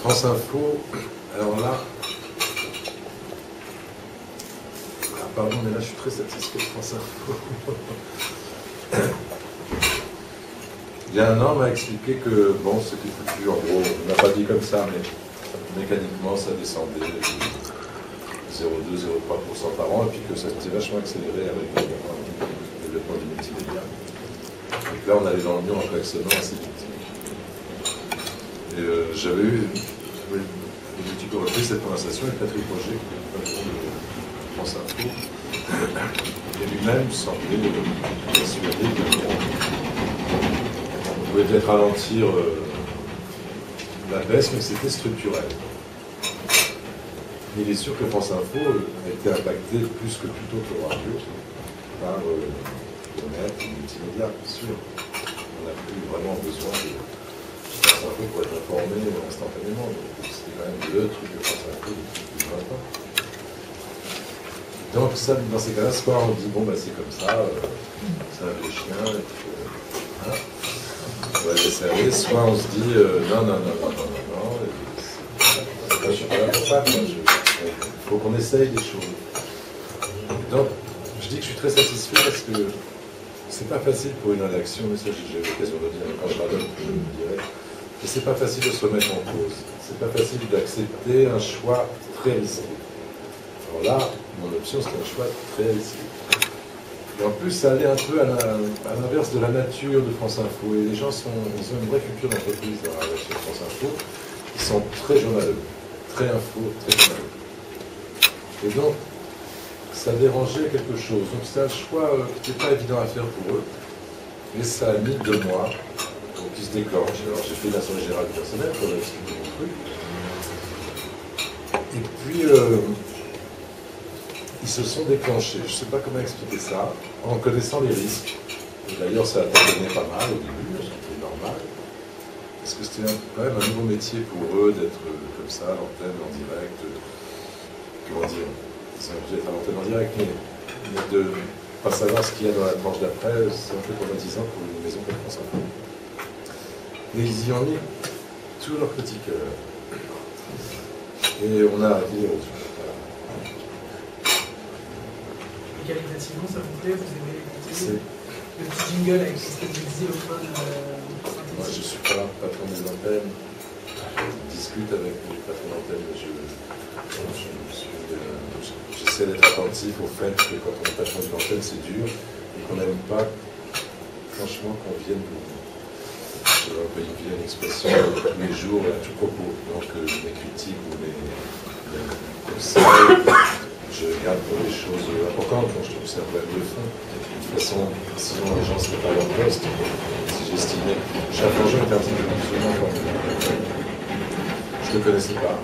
France Info, alors là, pardon, mais là je suis très satisfait de France Info. Il y a un an, on m'a expliqué que, bon, c'était foutu, en gros, on n'a pas dit comme ça, mais mécaniquement, ça descendait de 0,2-0,3% par an, et puis que ça s'était vachement accéléré avec le développement du multimédia. Donc là, on allait dans le mur en klaxonnant assez vite. Et j'avais eu, un petit peu repris cette conversation avec Patrick Roger, qui est le patron de France Info, et lui-même semblait persuadé qu'on pouvait peut-être ralentir la baisse, mais c'était structurel. Il est sûr que France Info a été impacté plus que toute autre radio par le net, le multimédia, bien sûr. On n'a plus vraiment besoin de France Info pour être informé instantanément. C'était quand même le truc de France Info depuis 20 ans. Donc ça, dans ces cas-là, soit on dit bon bah c'est comme ça, c'est un vieux chien, et puis, hein, on va le laisser aller, soit on se dit non. Je suis pas là pour ça, il faut qu'on essaye des choses. Donc, je dis que je suis très satisfait parce que c'est pas facile pour une rédaction, mais ça j'ai eu l'occasion de le dire, quand je radonne, je le dirai, et c'est pas facile de se remettre en cause. C'est pas facile d'accepter un choix très risqué. Alors là, mon option, c'était un choix très risqué. Et en plus, ça allait un peu à l'inverse de la nature de France Info. Et les gens ils ont une vraie culture d'entreprise dans la rédaction de France Info. Ils sont très journaleux, très info, très journaleux. Et donc, ça dérangeait quelque chose. Donc c'est un choix qui n'était pas évident à faire pour eux. Mais ça a mis 2 mois pour qu'ils se déclenchent. Alors j'ai fait une assemblée générale du personnel pour leur expliquer mon truc. Et puis, ils se sont déclenchés. Je ne sais pas comment expliquer ça, en connaissant les risques. Et d'ailleurs, ça a donné pas mal au début, c'était normal. Parce que c'était quand même un nouveau métier pour eux d'être comme ça, à l'antenne, en direct. Comment dire, ils ont pu être à l'antenne en direct, mais de ne pas savoir ce qu'il y a dans la tranche d'après, c'est un peu traumatisant pour une maison comme France Info. Mais ils y ont mis tout leur petit cœur. Et on a arrêté les retours. Et qualitativement, ça vous plaît? Vous aimez écouter le petit jingle avec ce que vous disiez au fin de moi, je ne suis pas patron des antennes. Je discute avec les patrons d'antennes, mais j'essaie d'être attentif au fait que quand on est patron d'une antenne, c'est dur et qu'on n'aime pas, franchement, qu'on vienne, je vais employer une vilaine expression, tous les jours à tout propos. Donc, mes critiques ou mes conseils, je garde pour les choses importantes. Donc, je trouve que c'est un problème de fond. De toute façon, sinon les gens ne seraient pas à leur poste. Si j'estimais. Jacques Langeon est un type absolument formidable. Je ne le connaissais pas.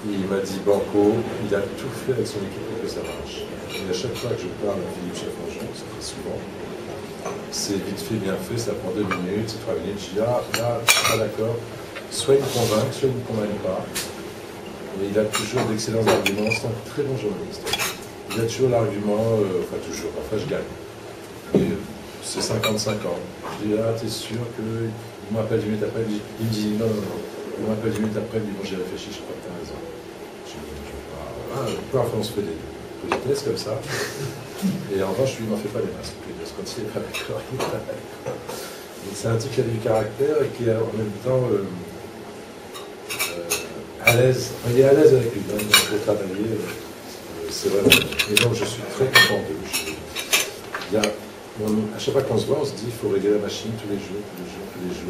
Il m'a dit banco, il a tout fait avec son équipe pour que ça marche. Et à chaque fois que je parle à Philippe Jacques Langeon, ça fait souvent, c'est vite fait, bien fait, ça prend 2 minutes, c'est 3 minutes, je dis ah, là, je suis pas d'accord. Soit il me convainc, soit il ne me convainc pas. Mais il a toujours d'excellents arguments, c'est un très bon journaliste. Il a toujours l'argument, enfin toujours, parfois je gagne. Mais c'est 55 ans. Je dis, ah, t'es sûr que. Il m'appelle 10 minutes après, il me dit, non. Il m'appelle 10 minutes après, il me dit, bon, j'ai réfléchi, je crois que t'as raison. Je dis, parfois on se fait des politesses comme ça. Et en revanche, lui, il m'en fait pas des masses. Parce que quand il n'est pas d'accord, il n'est pas d'accord. Donc c'est un type qui a du caractère et qui est en même temps. À l'aise, il est à l'aise avec lui, il faut travailler, c'est vrai. Et donc je suis très content d'eux. À chaque fois qu'on se voit, on se dit qu'il faut régler la machine tous les jours,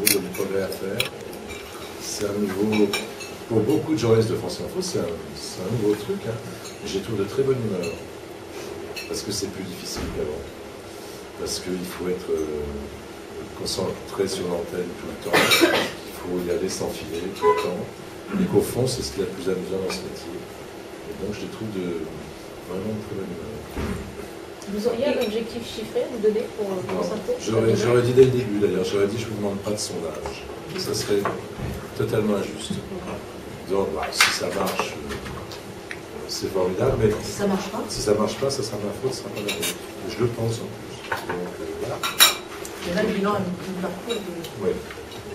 il y a du progrès à faire. C'est un nouveau, pour beaucoup de journalistes de France Info, c'est un nouveau truc. Hein. J'ai trouvé de très bonne humeur, parce que c'est plus difficile qu'avant. Parce qu'il faut être concentré sur l'antenne tout le temps, il faut y aller sans filer tout le temps. Et qu'au fond, c'est ce qu'il y a de plus amusant dans ce métier. Et donc, je les trouve vraiment très bonne humeur. Vous auriez un objectif chiffré à vous donner pour France Info? J'aurais dit dès le début, d'ailleurs. J'aurais dit, je ne vous demande pas de sondage. Ça serait totalement injuste. Donc, bah, si ça marche, c'est formidable. Mais si ça ne marche pas? Si ça ne marche pas, ça sera ma faute, ça sera pas la vôtre. Je le pense en plus. Donc, voilà. Et là, le bilan a une parcours. Oui.